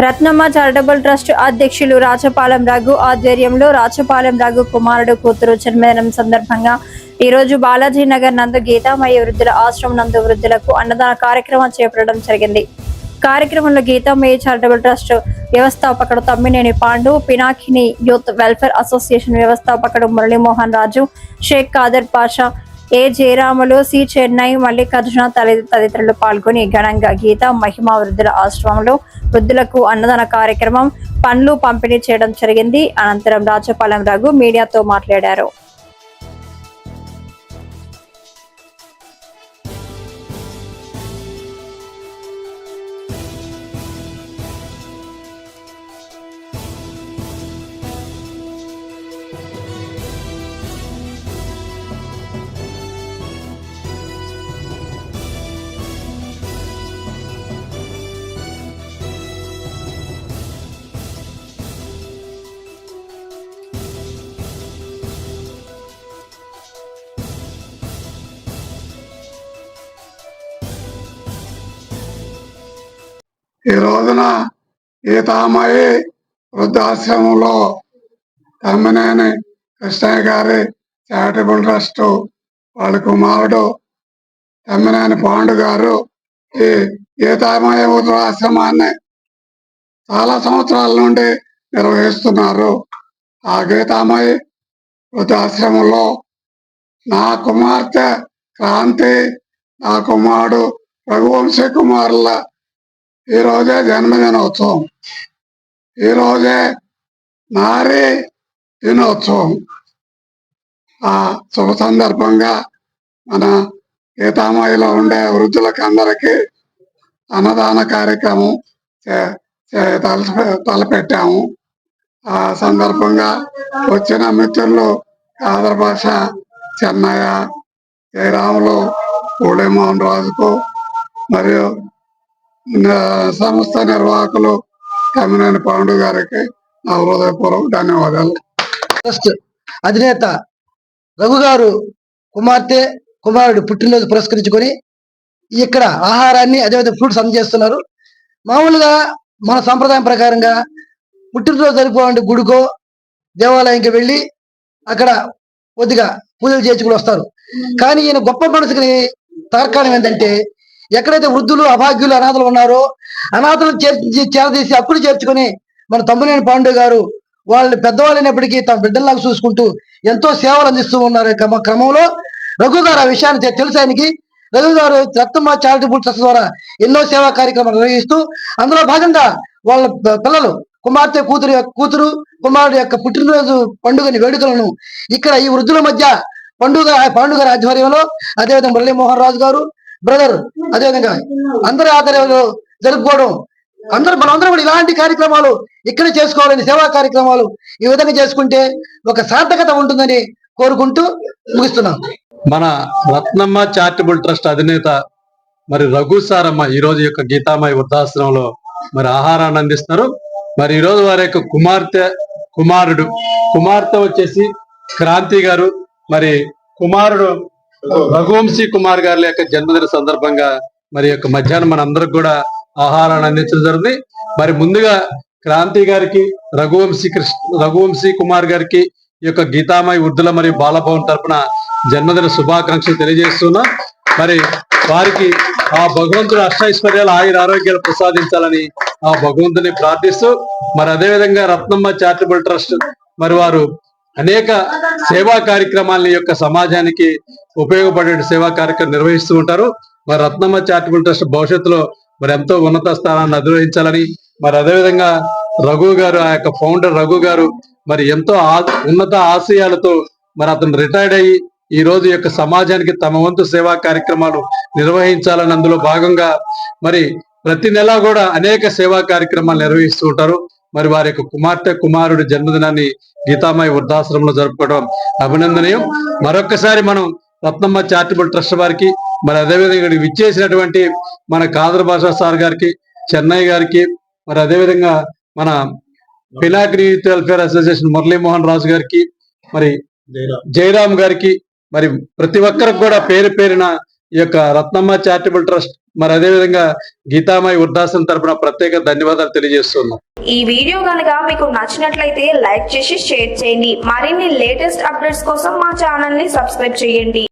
Ratnamma charitable trust అధ్యక్షులు రాచపాలెం రఘు ఆధ్వర్యంలో రాచపాలెం రఘు కుమారుడు కూతురు జన్మదినం సందర్భంగా ఈ రోజు బాలాజీ నగర్ నందు గీతామయ్య వృద్ధుల ఆశ్రమం నందు వృద్ధులకు అన్నదాన కార్యక్రమం చేపట్టడం జరిగింది. కార్యక్రమంలో గీతామయ్య చారిటబుల్ ట్రస్ట్ వ్యవస్థాపకుడు Tammineni Pandu, Pinakini youth welfare association వ్యవస్థాపకుడు మురళీమోహన్ రాజు, షేక్ కాదర్ పాషా, ఏ జయరాములు, సి చెన్నై, మల్లికార్జున తదితరులు పాల్గొని ఘనంగా గీతా మహిమా వృద్ధుల ఆశ్రమంలో వృద్ధులకు అన్నదాన కార్యక్రమం పండ్లు పంపిణీ చేయడం జరిగింది. అనంతరం రాచపాలెం రఘు మీడియాతో మాట్లాడారు. ఈ రోజున గీతామయ్య వృద్ధాశ్రమంలో తమ్మినేని కృష్ణయ్య గారి చారిటబుల్ ట్రస్ట్ వాళ్ళ కుమారుడు తమ్మినేని పాండు గారు ఈ గీతామయ్య వృద్ధాశ్రమాన్ని చాలా సంవత్సరాల నుండి నిర్వహిస్తున్నారు. ఆ గీతామయ్య వృద్ధాశ్రమంలో నా కుమార్తె క్రాంతి, నా కుమారుడు రఘువంశీ కుమారుల ఈ రోజే జన్మదినోత్సవం, ఈ రోజే నారీ దినోత్సవం. ఆ శుభ సందర్భంగా మన గీతామయ్యలో ఉండే వృద్ధులకు అందరికీ అన్నదాన కార్యక్రమం తలపెట్టాము. ఆ సందర్భంగా వచ్చిన మిత్రులు కాదర్ భాష, చెన్నయ్య, జయరాములు, మురళీమోహన్ రాజుకు మరియు సంస్థ నిర్వాహకులు తమ్మినేని పాండు గారికి నా హృదయపూర్వక ధన్యవాదాలు. ట్రస్ట్ అధినేత రఘు గారు కుమారుడు పుట్టినరోజు పురస్కరించుకొని ఇక్కడ ఆహారాన్ని అదేవిధంగా ఫ్రూట్స్ అందజేస్తున్నారు. మామూలుగా మన సంప్రదాయం ప్రకారంగా పుట్టినరోజు జరుపుకోవాలంటే గుడికో దేవాలయంకి వెళ్ళి అక్కడ కొద్దిగా పూజలు చేర్చుకుని వస్తారు. కానీ ఈయన గొప్ప మనసుకి తార్కాణం ఏంటంటే, ఎక్కడైతే వృద్ధులు, అభాగ్యులు, అనాథలు ఉన్నారో అనాథలను చేరదీసి అప్పుడు చేర్చుకొని మన తమ్మినేని పాండు గారు వాళ్ళు పెద్దవాళ్ళైనప్పటికీ తమ బిడ్డల్లాగా చూసుకుంటూ ఎంతో సేవలు అందిస్తూ ఉన్నారు. క్రమంలో రఘు గారు ఆ విషయాన్ని తెలుసు ఆయనకి. రఘు గారు రత్నమ్మ చారిటబుల్ ట్రస్ట్ ద్వారా ఎన్నో సేవా కార్యక్రమాలు నిర్వహిస్తూ అందులో భాగంగా వాళ్ళ పిల్లలు కూతురు కుమారుడు యొక్క పుట్టినరోజు పండుగని వేడుకలను ఇక్కడ ఈ వృద్ధుల మధ్య పాండు గారి ఆధ్వర్యంలో, అదేవిధంగా మురళీమోహన్ రాజు గారు బ్రదర్, అదేవిధంగా అందరి ఆధ్వర్యంలో జరుపుకోవడం, మనందరం కూడా ఇలాంటి కార్యక్రమాలు ఇక్కడే చేసుకోవాలని, సేవా కార్యక్రమాలు ఈ విధంగా చేసుకుంటే ఒక సార్థకత ఉంటుందని కోరుకుంటూ ముగిస్తున్నాం. మన రత్నమ్మ చారిటబుల్ ట్రస్ట్ అధినేత మరి రఘు సారమ్మ ఈ రోజు యొక్క గీతామయ్య వృద్ధాశ్రమంలో మరి ఆహారాన్ని అందిస్తున్నారు. మరి ఈ రోజు వారి యొక్క కుమార్తె వచ్చేసి క్రాంతి గారు, మరి కుమారుడు రఘువంశీ కుమార్ గారి యొక్క జన్మదిన సందర్భంగా మరి యొక్క మధ్యాహ్నం మన అందరికి కూడా ఆహారాన్ని అందించడం జరుగుతుంది. మరి ముందుగా క్రాంతి గారికి, రఘువంశీ కుమార్ గారికి ఈ యొక్క గీతామయ్య వృద్ధుల మరియు బాలభవన్ తరపున జన్మదిన శుభాకాంక్షలు తెలియజేస్తున్నా. మరి వారికి ఆ భగవంతుడు అష్టైశ్వర్యాలు, ఆరోగ్యాలు ప్రసాదించాలని ఆ భగవంతుని ప్రార్థిస్తూ, మరి అదేవిధంగా రత్నమ్మ చారిటబుల్ ట్రస్ట్ మరి వారు అనేక సేవా కార్యక్రమాల యొక్క సమాజానికి ఉపయోగపడే సేవా కార్యక్రమం నిర్వహిస్తూ ఉంటారు. మరి రత్నమ్మ చారిటబుల్ ట్రస్ట్ భవిష్యత్తులో మరి ఎంతో ఉన్నత స్థానాన్ని అధిరోహించాలని, మరి అదేవిధంగా రఘు గారు, ఆ యొక్క ఫౌండర్ రఘు గారు మరి ఎంతో ఉన్నత ఆశయాలతో మరి అతను రిటైర్డ్ అయ్యి ఈ రోజు యొక్క సమాజానికి తమ వంతు సేవా కార్యక్రమాలు నిర్వహించాలని అందులో భాగంగా మరి ప్రతి నెల కూడా అనేక సేవా కార్యక్రమాలు నిర్వహిస్తూ ఉంటారు. మరి వారి యొక్క కుమారుడి జన్మదినాన్ని గీతామయ్య వృద్ధాశ్రమంలో జరుపుకోవడం అభినందనీయం. మరొక్కసారి మనం రత్నమ్మ చారిటబుల్ ట్రస్ట్ వారికి, మరి అదేవిధంగా విచ్చేసినటువంటి మన కాదర్ భాషా సార్ గారికి, చెన్నై గారికి, మరి అదేవిధంగా మన Pinakini youth welfare association Muralimohan Raju గారికి, మరి జయరామ్ గారికి, మరి ప్రతి ఒక్కరికి కూడా పేరు పేరున ఈ యొక్క రత్నమ్మ చారిటబుల్ ట్రస్ట్ మరి అదేవిధంగా గీతామాయి వృద్ధాశ్రమం తరపున ప్రత్యేక ధన్యవాదాలు తెలియజేస్తున్నాం. ఈ వీడియో కనుక మీకు నచ్చినట్లయితే లైక్ చేసి షేర్ చేయండి. మరిన్ని లేటెస్ట్ అప్డేట్స్ కోసం మా ఛానల్ ని సబ్స్క్రైబ్ చేయండి.